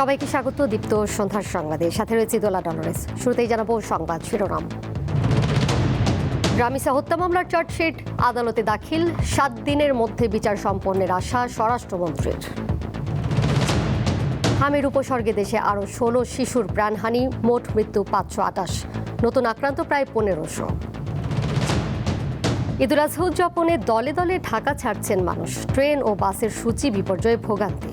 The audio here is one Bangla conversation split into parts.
সবাইকে স্বাগত দীপ্ত সন্ধ্যার সংবাদে, সাথে রয়েছে দোলা ডলরেস। শুরুতেই জানাবো সংবাদ শিরোনাম। রামিসা হত্যা মামলার চার্জশিট আদালতে দাখিল, 7 দিনের মধ্যে বিচার সম্পন্নের আশা স্বরাষ্ট্রমন্ত্রীর। হামির উপসর্গে দেশে আরও 16 শিশুর প্রাণহানি, মোট মৃত্যু 528, নতুন আক্রান্ত প্রায় 1500। ঈদুল আজহা উদযাপনে দলে দলে ঢাকা ছাড়ছেন মানুষ, ট্রেন ও বাসের সূচি বিপর্যয়ে ভোগান্তি।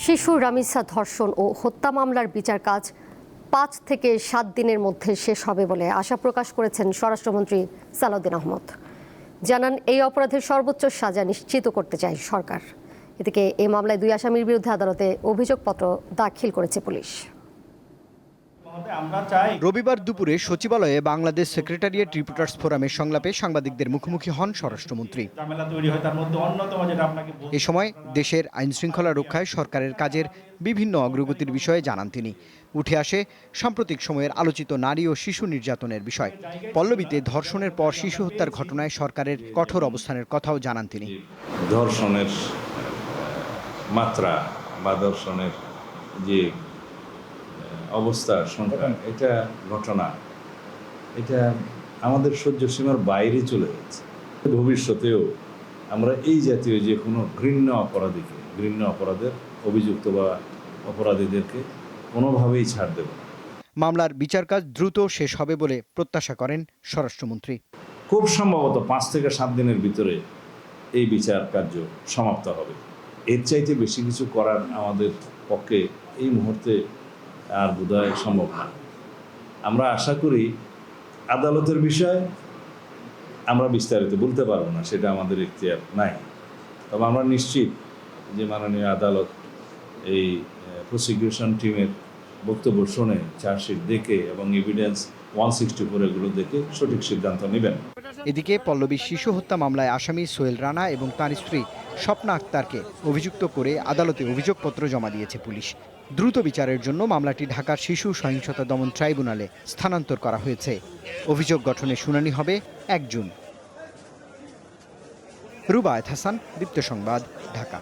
শিশু রামিসা ধর্ষণ ও হত্যা মামলার বিচার কাজ 5 থেকে 7 দিনের মধ্যে শেষ হবে বলে আশা প্রকাশ করেছেন স্বরাষ্ট্রমন্ত্রী সালাউদ্দিন আহমদ। জানান, এই অপরাধের সর্বোচ্চ সাজা নিশ্চিত করতে চায় সরকার। এদিকে এই মামলায় 2 আসামির বিরুদ্ধে আদালতে অভিযোগপত্র দাখিল করেছে পুলিশ। রবিবার দুপুরে সচিবালয়ে বাংলাদেশ সেক্রেটারিয়েট রিপোর্টার্স ফোরামের সংলাপে সাংবাদিকদের মুখোমুখি হন স্বরাষ্ট্রমন্ত্রী। এ সময় দেশের আইনশৃঙ্খলা রক্ষায় সরকারের কাজের বিভিন্ন অগ্রগতির বিষয়ে জানান তিনি। উঠে আসে সাম্প্রতিক সময়ের আলোচিত নারী ও শিশু নির্যাতনের বিষয়। পল্লবীতে ধর্ষণের পর শিশু হত্যার ঘটনায় সরকারের কঠোর অবস্থানের কথাও জানান তিনি। ধর্ষণের মাত্রা বা ধর্ষণের যে অবস্থা সংখ্যা, এটা ঘটনা, এটা আমাদের সহ্য সীমার বাইরে চলে যাচ্ছে। ভবিষ্যতেও আমরা এই জাতীয় যে কোনো ঘৃণ্য অপরাধের অভিযুক্ত বা অপরাধীদেরকে কোনোভাবেই ছাড় দেব না। মামলার বিচার কাজ দ্রুত শেষ হবে বলে প্রত্যাশা করেন স্বরাষ্ট্রমন্ত্রী। খুব সম্ভবত 5 থেকে 7 দিনের ভিতরে এই বিচার কার্য সমাপ্ত হবে। এর চাইতে বেশি কিছু করার আমাদের পক্ষে এই মুহূর্তে আর বোধহয় সম্ভব না। আমরা আশা করি আদালতের বিষয় আমরা বিস্তারিত বলতে পারবো না, সেটা আমাদের ইখতিয়ার নাই। তবে আমরা নিশ্চিত যে মাননীয় আদালত এই প্রসিকিউশন টিমের বক্তব্য শুনে, চার্জশিট দেখে এবং এভিডেন্স 164 এগুলো দেখে সঠিক সিদ্ধান্ত নেবেন। এদিকে পল্লবী শিশু হত্যা মামলায় আসামি সোহেল রানা এবং তার স্ত্রী স্বপ্না আক্তারকে অভিযুক্ত করে আদালতে অভিযোগপত্র জমা দিয়েছে পুলিশ। দ্রুত বিচারের জন্য মামলাটি ঢাকার শিশু সহিংসতা দমন ট্রাইব্যুনালে স্থানান্তর করা হয়েছে। অভিযোগ গঠনের শুনানি হবে 1 জুন। রুবায়েত হাসান, দীপ্ত সংবাদ, ঢাকা।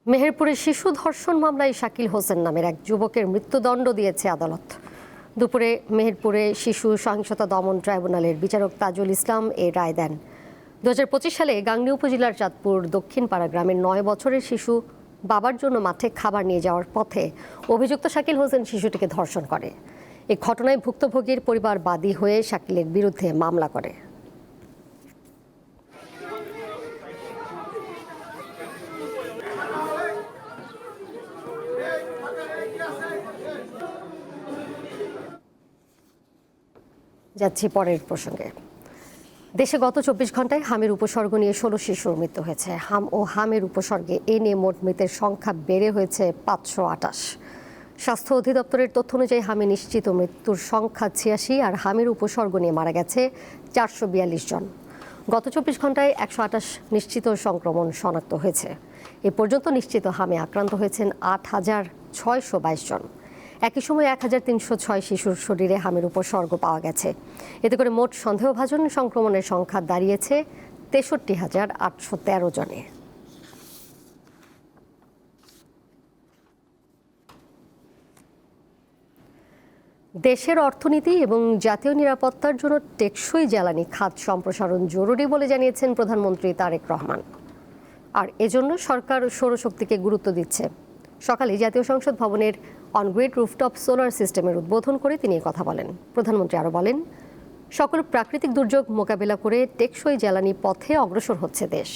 মেহেরপুরে শিশু ধর্ষণ মামলায় শাকিল হোসেন নামের এক যুবকের মৃত্যুদণ্ড দিয়েছে আদালত। দুপুরে মেহেরপুরে শিশু সহিংসতা দমন ট্রাইব্যুনালের বিচারক তাজুল ইসলাম এ রায় দেন। 2025 সালে গাংনী উপজেলার চাঁদপুর দক্ষিণ পাড়া গ্রামের 9 বছরের শিশু বাবার জন্য মাঠে খাবার নিয়ে যাওয়ার পথে অভিযুক্ত শাকিল হোসেন শিশুটিকে ধর্ষণ করে। এই ঘটনায় ভুক্তভোগীর পরিবার বাদী হয়ে শাকিলের বিরুদ্ধে মামলা করে। যাচ্ছি পরের প্রসঙ্গে। দেশে গত 24 ঘন্টায় হামের উপসর্গ নিয়ে 16 শিশুর মৃত্যু হয়েছে। হাম ও হামের উপসর্গে এ নিয়ে মোট মৃতের সংখ্যা বেড়ে হয়েছে 528। স্বাস্থ্য অধিদপ্তরের তথ্য অনুযায়ী হামে নিশ্চিত মৃত্যুর সংখ্যা 86 আর হামের উপসর্গ নিয়ে মারা গেছে 442 জন। গত 24 ঘন্টায় 128 নিশ্চিত সংক্রমণ শনাক্ত হয়েছে। এ পর্যন্ত নিশ্চিত হামে আক্রান্ত হয়েছেন 8622 জন। একই সময় 1306 শিশুর শরীরে হামের উপসর্গ পাওয়া গেছে। এতে করে মোট সন্দেহভাজন সংক্রমণের সংখ্যা দাঁড়িয়েছে 63,813 জনে। দেশের অর্থনীতি এবং জাতীয় নিরাপত্তার জন্য টেকসই জ্বালানি খাত সম্প্রসারণ জরুরি বলে জানিয়েছেন প্রধানমন্ত্রী তারেক রহমান। আর এজন্য সরকার সৌরশক্তিকে গুরুত্ব দিচ্ছে। সকালে জাতীয় সংসদ ভবনের অনগ্রিড রুফটপ সোলার সিস্টেমের উদ্বোধন করে তিনি কথা বলেন। প্রধানমন্ত্রী আরও বলেন, সকল প্রাকৃতিক দুর্যোগ মোকাবেলা করে টেকসই জ্বালানি পথে অগ্রসর হচ্ছে দেশ।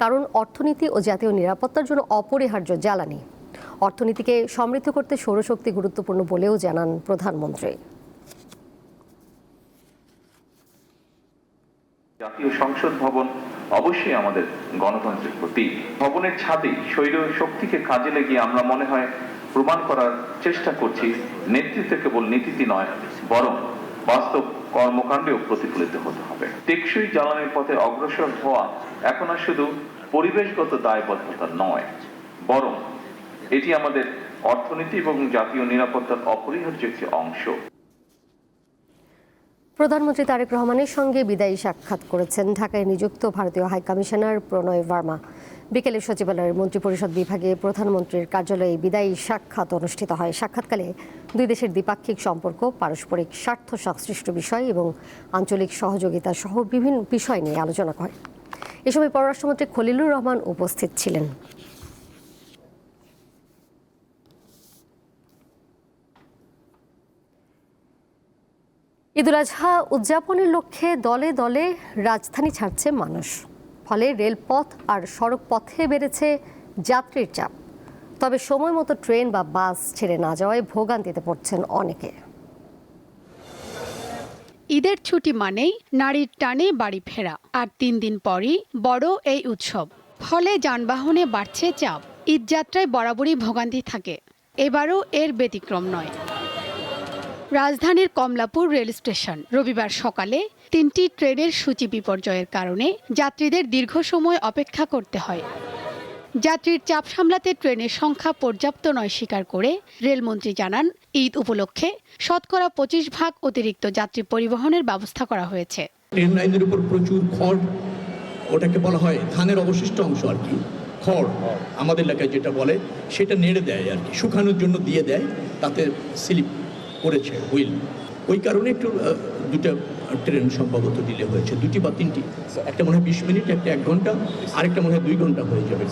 কারণ অর্থনীতি ও জাতীয় নিরাপত্তার জন্য অপরিহার্য জ্বালানি। অর্থনীতিকে সমৃদ্ধ করতে সৌরশক্তি গুরুত্বপূর্ণ বলেও জানান প্রধানমন্ত্রী। জাতীয় সংসদ ভবন অবশ্যই আমাদের গণতন্ত্রের প্রতীক। ভবনের ছাদে সৌর শক্তিকে কাজে লাগিয়ে আমরা মনে হয় প্রমাণ করার চেষ্টা করছি নেতৃত্ব কেবল নীতিতে নয়, বরং বাস্তব কর্মকাণ্ডেও প্রতিফলিত হতে হবে। টেকসই জ্বালানির পথে অগ্রসর হওয়া এখন আর শুধু পরিবেশগত দায়বদ্ধতা নয়, বরং এটি আমাদের অর্থনীতি এবং জাতীয় নিরাপত্তার অপরিহার্য একটি অংশ। প্রধানমন্ত্রী তারেক রহমানের সঙ্গে বিদায়ী সাক্ষাৎ করেছেন ঢাকায় নিযুক্ত ভারতীয় হাইকমিশনার প্রণয় ভার্মা। বিকেলে সচিবালয়ের মন্ত্রিপরিষদ বিভাগে প্রধানমন্ত্রীর কার্যালয়ে বিদায়ী সাক্ষাৎ অনুষ্ঠিত হয়। সাক্ষাৎকালে দুই দেশের দ্বিপাক্ষিক সম্পর্ক, পারস্পরিক স্বার্থ সংশ্লিষ্ট বিষয় এবং আঞ্চলিক সহযোগিতা সহ বিভিন্ন বিষয় নিয়ে আলোচনা হয়। এ সময় পররাষ্ট্রমন্ত্রী খলিলুর রহমান উপস্থিত ছিলেন। ঈদুল আজহা উদযাপনের লক্ষ্যে দলে দলে রাজধানী ছাড়ছে মানুষ। ফলে রেলপথ আর সড়ক পথে বেড়েছে যাত্রীর চাপ। তবে সময় মতো ট্রেন বা বাস ছেড়ে না যাওয়ায় ভোগান্তিতে পড়ছেন অনেকে। ঈদের ছুটি মানেই নারীর টানে বাড়ি ফেরা, আর 3 দিন পরই বড় এই উৎসব। ফলে যানবাহনে বাড়ছে চাপ। ঈদযাত্রায় বরাবরই ভোগান্তি থাকে, এবারও এর ব্যতিক্রম নয়। রাজধানীর কমলাপুর রেল স্টেশন রবিবার সকালে 3টি ট্রেনের সূচি বিপর্যয়ের কারণে যাত্রীদের দীর্ঘ সময় অপেক্ষা করতে হয়। যাত্রীর চাপ সামলাতে ট্রেনের সংখ্যা পর্যাপ্ত নয় স্বীকার করে রেলমন্ত্রী জানান, ঈদ উপলক্ষে শতকরা 25% অতিরিক্ত যাত্রী পরিবহনের ব্যবস্থা করা হয়েছে। ট্রেন লাইনের উপর প্রচুর খড়, ওটাকে বলা হয় ধানের অবশিষ্ট অংশ আর কি, খড় আমাদের এলাকায় যেটা বলে, সেটা নেড়ে দেয় আর কি, শুকানোর জন্য দিয়ে দেয়, তাতে স্লিপ করেছে হুইল। ওই কারণে একটু দুটো ট্রেন সম্ভবত ডিলে হয়েছে, 2টি বা 3টি। একটা মনে হয় 20 মিনিট, একটা 1 ঘন্টা, আরেকটা মনে হয় 2 ঘন্টা হয়ে যাবে।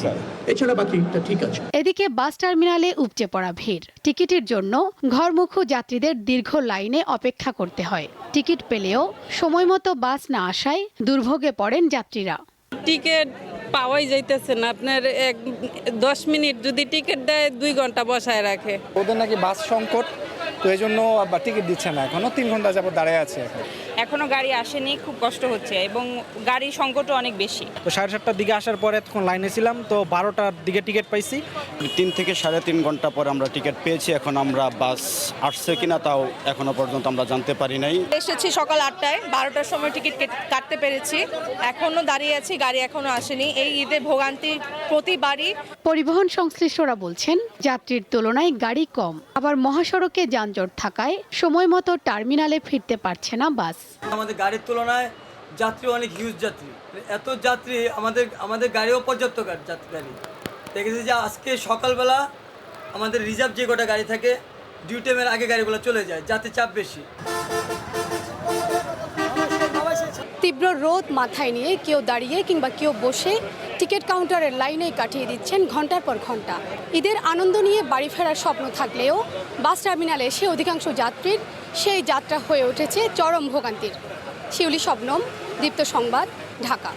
এছাড়া বাকিটা ঠিক আছে। এদিকে বাস টার্মিনালে উপচে পড়া ভিড়। টিকিটের জন্য ঘরমুখো যাত্রীদের দীর্ঘ লাইনে অপেক্ষা করতে হয়। টিকিট পেলেও সময় মতো বাস না আসায় দুর্ভোগে পড়েন যাত্রীরা। টিকিট পাওয়াই যাইতেছে না। আপনার 10 মিনিট যদি টিকিট দেয় 2 ঘন্টা বসায় রাখে। ওদের নাকি বাস সংকট, তো এই জন্য টিকিট দিচ্ছে না, এখনো 3 ঘন্টা যাবত দাঁড়ায় আছে। এখনো গাড়ি আসেনি, খুব কষ্ট হচ্ছে এবং গাড়ির সংকটও অনেক বেশি। তো 7:30টার দিকে আসার পরে তখন লাইনে ছিলাম, তো 12টার দিকে টিকিট পাইছি। 3 থেকে 3.5 ঘন্টা পরে আমরা টিকিট পেয়েছি। এখন আমরা বাস আসছে কিনা তাও এখনো পর্যন্ত আমরা জানতে পারি নাই। এসেছি সকাল 8টায়, 12টার সময় টিকিট কাটতে পেরেছি। এখনো দাঁড়িয়ে আছি, গাড়ি এখনো আসেনি। এই ঈদে ভোগান্তি প্রতিবারই। পরিবহন সংশ্লিষ্টরা বলছেন, যাত্রীর তুলনায় গাড়ি কম, আবার মহাসড়কে যানজট থাকায় সময় মতো টার্মিনালে ফিরতে পারছে না বাস। আমাদের গাড়ির তুলনায় যাত্রী অনেক হিউজ যাত্রী, এত যাত্রী আমাদের গাড়িও পর্যাপ্ত গাড়ি দেখেছি যে আজকে সকালবেলা আমাদের রিজার্ভ যে কটা গাড়ি থাকে ডিউ টাইমের আগে গাড়িগুলো চলে যায়, যাতে চাপ বেশি। তীব্র রোদ মাথায় নিয়ে কেউ দাঁড়িয়ে কিংবা কেউ বসে টিকিট কাউন্টারের লাইনে কাটিয়ে দিচ্ছেন ঘন্টার পর ঘন্টা। ঈদের আনন্দ নিয়ে বাড়ি ফেরার স্বপ্ন থাকলেও বাস টার্মিনালে এসে অধিকাংশ যাত্রীর সেই যাত্রা হয়ে উঠেছে চরম ভোগান্তির। শিউলি শবনম, দীপ্ত সংবাদ, ঢাকা।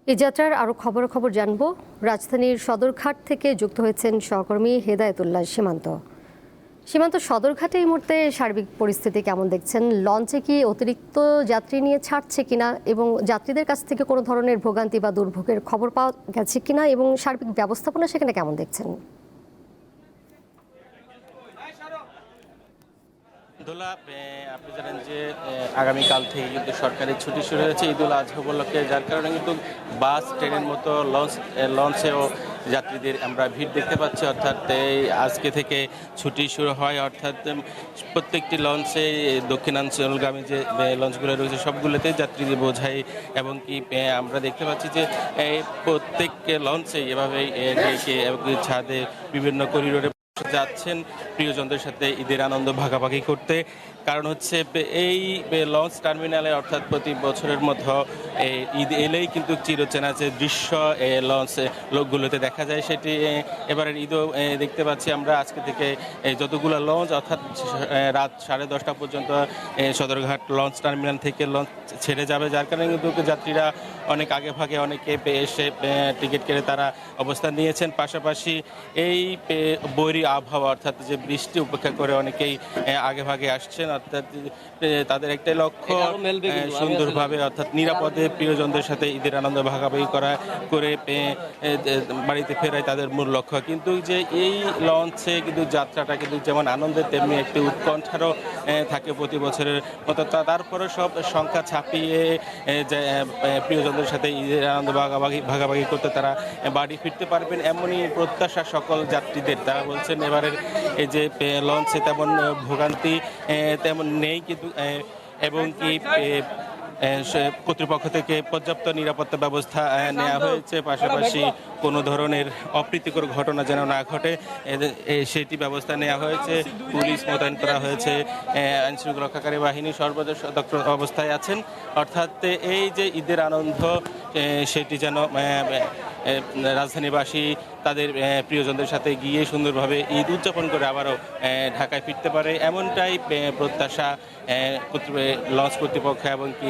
এই যাত্রার আরও খবর জানবো। রাজধানীর সদরঘাট থেকে যুক্ত হয়েছেন সহকর্মী হেদায়েতুল্লাহ সীমান্ত। সদরঘাটে এই মুহূর্তে সার্বিক পরিস্থিতি কেমন দেখছেন? লঞ্চে কি অতিরিক্ত যাত্রী নিয়ে ছাড়ছে কিনা এবং যাত্রীদের কাছ থেকে কোনো ধরনের ভোগান্তি বা দুর্ভোগের খবর পাওয়া গেছে কিনা এবং সার্বিক ব্যবস্থাপনা সেখানে কেমন দেখছেন? দোলা, আপনি জানেন যে আগামীকাল থেকে কিন্তু সরকারি ছুটি শুরু হয়েছে ঈদুল আজহা উপলক্ষে, যার কারণে কিন্তু বাস, ট্রেনের মতো লঞ্চেও যাত্রীদের আমরা ভিড় দেখতে পাচ্ছি। অর্থাৎ আজকে থেকে ছুটি শুরু হয়, অর্থাৎ প্রত্যেকটি লঞ্চে দক্ষিণাঞ্চলগামী যে লঞ্চগুলো রয়েছে সবগুলোতে যাত্রীদের বোঝাই, এবং কি আমরা দেখতে পাচ্ছি যে প্রত্যেক লঞ্চে এভাবেই ছাদে বিভিন্ন করিডোরে যাচ্ছেন প্রিয়জনদের সাথে ঈদের আনন্দ ভাগাভাগি করতে। কারণ হচ্ছে এই লঞ্চ টার্মিনালে অর্থাৎ প্রতি বছরের মতো ঈদ এলেই কিন্তু চিরচেনা যে দৃশ্য লঞ্চ লোকগুলোতে দেখা যায়, সেটি এবারের ঈদও দেখতে পাচ্ছি আমরা। আজকে থেকে যতগুলো লঞ্চ অর্থাৎ রাত 10:30 পর্যন্ত সদরঘাট লঞ্চ টার্মিনাল থেকে লঞ্চ ছেড়ে যাবে, যার কারণে কিন্তু যাত্রীরা অনেক আগে ভাগে অনেকে এসে টিকিট কেটে তারা অবস্থান নিয়েছেন। পাশাপাশি এই বৈরী আবহাওয়া অর্থাৎ যে বৃষ্টি উপেক্ষা করে অনেকেই আগে ভাগে আসছেন, অর্থাৎ তাদের একটাই লক্ষ্য সুন্দরভাবে অর্থাৎ নিরাপদে প্রিয়জনদের সাথে ঈদের আনন্দ ভাগাভাগি করে বাড়িতে ফেরাই তাদের মূল লক্ষ্য। কিন্তু যে এই লঞ্চে কিন্তু যাত্রাটা কিন্তু যেমন আনন্দের তেমনি একটি উৎকণ্ঠারও থাকে প্রতি বছরের মতো। তারপরে সব সংখ্যা ছাপিয়ে প্রিয়জনদের সাথে ঈদের আনন্দ ভাগাভাগি করতে তারা বাড়ি ফিরতে পারবেন, এমনই প্রত্যাশা সকল যাত্রীদের। তারা বলছেন এবারের এই যে লঞ্চে তেমন ভোগান্তি তেমন নেই, কিন্তু এবং কি কর্তৃপক্ষ থেকে পর্যাপ্ত নিরাপত্তা ব্যবস্থা নেওয়া হয়েছে, পাশাপাশি কোনো ধরনের অপ্রীতিকর ঘটনা যেন না ঘটে সেটি ব্যবস্থা নেওয়া হয়েছে। পুলিশ মোতায়েন করা হয়েছে, আইনশৃঙ্খলা রক্ষাকারী বাহিনী সর্বদা সতর্ক অবস্থায় আছেন। অর্থাৎ এই যে ঈদের আনন্দ সেটি যেন রাজধানীবাসী তাদের প্রিয়জনদের সাথে গিয়ে সুন্দরভাবে ঈদ উদযাপন করে আবারও ঢাকায় ফিরতে পারে, এমনটাই প্রত্যাশা লঞ্চ কর্তৃপক্ষ এবং কি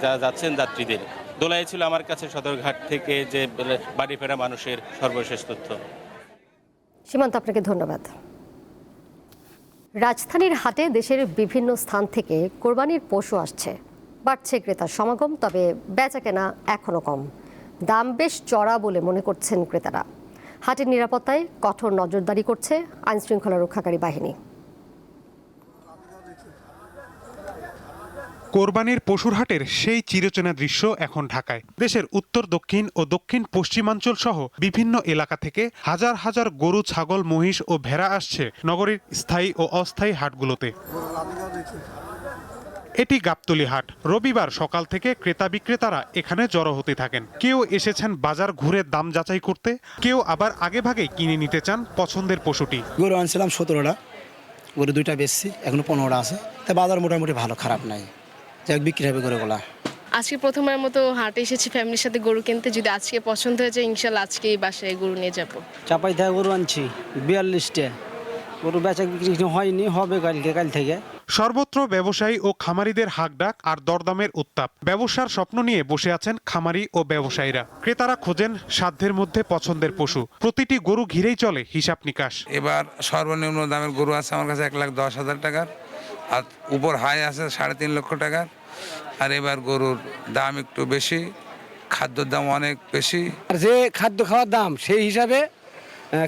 যারা যাচ্ছেন যাত্রীদের। দোলাই ছিল আমার কাছে সদরঘাট থেকে যে বাড়ি ফেরা মানুষের সর্বশেষ তথ্য। সীমান্ত, আপনাকে ধন্যবাদ। রাজধানীর হাটে দেশের বিভিন্ন স্থান থেকে কোরবানির পশু আসছে, বাড়ছে ক্রেতার সমাগম, তবে বেচাকেনা এখনো কম। দাম বেশ চড়া বলে মনে করছেন ক্রেতারা। হাটের নিরাপত্তায় কঠোর নজরদারি করছে আইনশৃঙ্খলা রক্ষাকারী বাহিনী। কোরবানির পশুর হাটের সেই চিরচেনা দৃশ্য এখন ঢাকায়। দেশের উত্তর, দক্ষিণ ও দক্ষিণ পশ্চিমাঞ্চল সহ বিভিন্ন এলাকা থেকে হাজার হাজার গরু, ছাগল, মহিষ ও ভেড়া আসছে নগরীর স্থায়ী ও অস্থায়ী হাটগুলোতে। এটি গাবতলী হাট। রবিবার সকাল থেকে ক্রেতা বিক্রেতারা এখানে জড়ো হতে থাকেন। কেউ এসেছেন বাজার ঘুরে দাম যাচাই করতে, কেউ আবার আগেভাগেই কিনে নিতে চান পছন্দের পশুটি। গরু আনছিলাম 17টা, গরু 2টা বেচছি, এখনো 15টা আছে। তাই বাজার মোটামুটি ভালো, খারাপ নাই, যাক বিক্রি হবে গরুগুলা। আজকে প্রথমবার মতো হাটে এসেছি ফ্যামিলির সাথে গরু কিনতে। যদি আজকে পছন্দ হয়ে যায় ইনশাল্লাহ আজকেই বাসায় গরু নিয়ে যাব। চাপাই থেকে গরু আনছি 42টা, গরু বেচা বিক্রি হয়নি, হবে কাল থেকে। সর্বত্র ব্যবসায়ী ও খামারিদের হাকডাক আর দরদামের উত্তাপ। ব্যবসার স্বপ্ন নিয়ে বসে আছেন খামারি ও ব্যবসায়ীরা। ক্রেতারা খোঁজেন সাধ্যের মধ্যে পছন্দের পশু। প্রতিটি গরু ঘিরেই চলে হিসাব নিকাশ। এবার সর্বনিম্ন দামের গরু আছে আমার কাছে 1,10,000 টাকার, আর উপর হাই আছে 3.5 লক্ষ টাকার। আর এবার গরুর দাম একটু বেশি, খাদ্যর দাম অনেক বেশি। আর যে খাদ্য খাওয়ার দাম সেই হিসাবে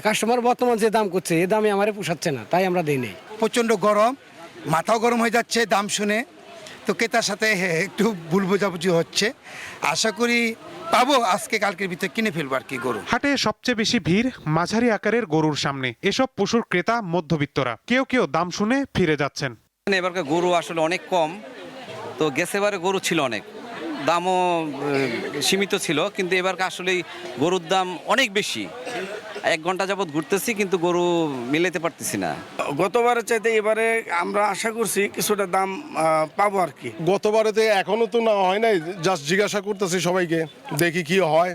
কাস্টমার বর্তমান যে দাম করছে এই দামে আমারে পোষাচ্ছে না, তাই আমরা দিই নেই। প্রচণ্ড গরম, মাথাও গরম হয়ে যাচ্ছে দাম শুনে, তো ক্রেতার সাথে একটু ভুল বোঝাবুঝি হচ্ছে। আশা করি পাবো, আজকে কালকের ভিতরে কিনে ফেলবো আর কি গরু। হাটে সবচেয়ে বেশি ভিড় মাঝারি আকারের গরুর সামনে। এসব পশুর ক্রেতা মধ্যবিত্তরা। কেউ কেউ দাম শুনে ফিরে যাচ্ছেন। এবারকার গরু আসলে অনেক কম, তো গেছেবারে গরু ছিল অনেক, দামও সীমিত ছিল, কিন্তু এবারকার আসলে গরুর দাম অনেক বেশি। 1 ঘন্টা যাবৎ ঘুরতেছি কিন্তু গরু মিলাতে পারতেছি না। গতবারের চাইতে এবারে আমরা আশা করছি কিছুটা দাম পাবো আর কি। গতবারে তো এখনো তো না হয় নাই, জাস্ট জিজ্ঞাসা করতেছি সবাইকে, দেখি কি হয়,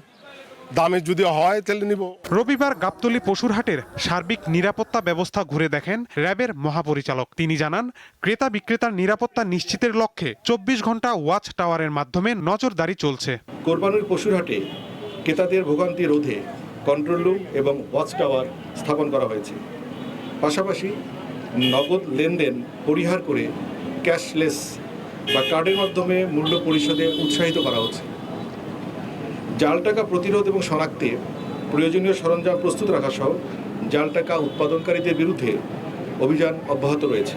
দামে যদি হয় তাহলে নিব। রবিবার গাবতলী পশুর হাটের সার্বিক নিরাপত্তা ব্যবস্থা ঘুরে দেখেন র্যাবের মহাপরিচালক। তিনি জানান, ক্রেতা বিক্রেতার নিরাপত্তা নিশ্চিতের লক্ষ্যে 24 ঘন্টা ওয়াচ টাওয়ারের মাধ্যমে নজরদারি চলছে। কোরবানির পশুর হাটে ক্রেতাদের ভোগান্তি রোধে কন্ট্রোল রুম এবং ওয়াচ টাওয়ার স্থাপন করা হয়েছে। পাশাপাশি নগদ লেনদেন পরিহার করে ক্যাশলেস বা কার্ডের মাধ্যমে মূল্য পরিশোধে উৎসাহিত করা হচ্ছে। জাল টাকা প্রতিরোধ এবং শনাক্তে প্রয়োজনীয় সরঞ্জাম প্রস্তুত রাখা সহ জাল টাকা উৎপাদনকারীদের বিরুদ্ধে অভিযান অব্যাহত রয়েছে।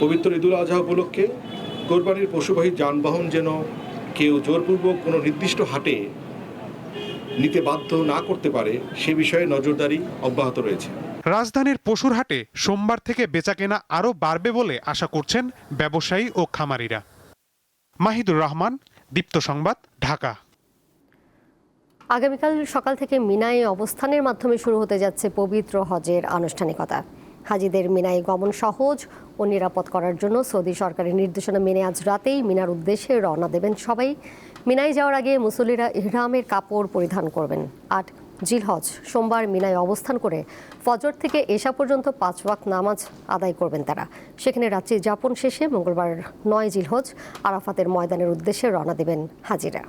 পবিত্র ঈদুল আজহা উপলক্ষে কোরবানির পশুবাহী যানবাহন যেন কেউ জোরপূর্বক কোনো নির্দিষ্ট হাটে নিতে বাধ্য না করতে পারে সে বিষয়ে নজরদারি অব্যাহত রয়েছে। রাজধানীর পশুর হাটে সোমবার থেকে বেচাকেনা আরও বাড়বে বলে আশা করছেন ব্যবসায়ী ও খামারিরা। মাহিদুর রহমান, দীপ্ত সংবাদ, ঢাকা। আগামীকাল সকাল থেকে মিনায় অবস্থানের মাধ্যমে শুরু হতে যাচ্ছে পবিত্র হজের আনুষ্ঠানিকতা। হাজিদের মিনায় গমন সহজ ও নিরাপদ করার জন্য সৌদি সরকারের নির্দেশনা মেনে আজ রাতেই মিনার উদ্দেশ্যে রওনা দেবেন সবাই। মিনায় যাওয়ার আগে মুসল্লিরা ইহরামের কাপড় পরিধান করবেন। 8 জিলহজ সোমবার মিনায় অবস্থান করে ফজর থেকে এশা পর্যন্ত 5 ওয়াক্ত নামাজ আদায় করবেন তারা। সেখানে রাত্রি যাপন শেষে মঙ্গলবার 9 জিলহজ আরাফাতের ময়দানের উদ্দেশ্যে রওনা দেবেন হাজিরা।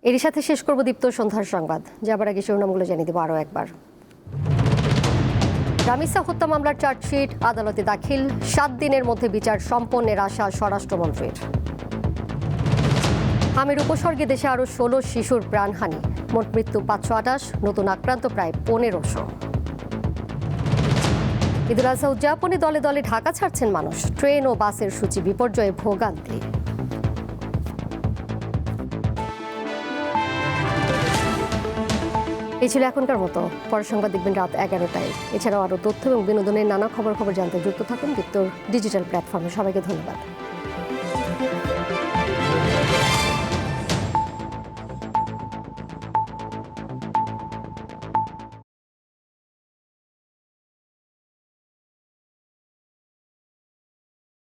এরই সাথে শেষ করব দীপ্ত সন্ধ্যার সংবাদ। যাবার আগে শিরোনামগুলো জানিয়ে দেব আরও একবার। রামিসা হত্যা মামলার চার্জশিট আদালতে দাখিল, 7 দিনের মধ্যে বিচার সম্পন্নের আশা স্বরাষ্ট্রমন্ত্রীর। হামের উপসর্গে দেশে আরও 16 শিশুর প্রাণহানি, মোট মৃত্যু 528, নতুন আক্রান্ত প্রায় 1500। ঈদুল আজহা উদযাপনে দলে দলে ঢাকা ছাড়ছেন মানুষ, ট্রেন ও বাসের সূচি বিপর্যয়ে ভোগান্তি। এই ছিল এখনকার মতো। পরের সংবাদ দেখবেন রাত 11টায়। এছাড়াও আরও তথ্য এবং বিনোদনের নানা খবর জানতে যুক্ত থাকুন দীপ্তর ডিজিটাল প্ল্যাটফর্মে। সবাইকে ধন্যবাদ।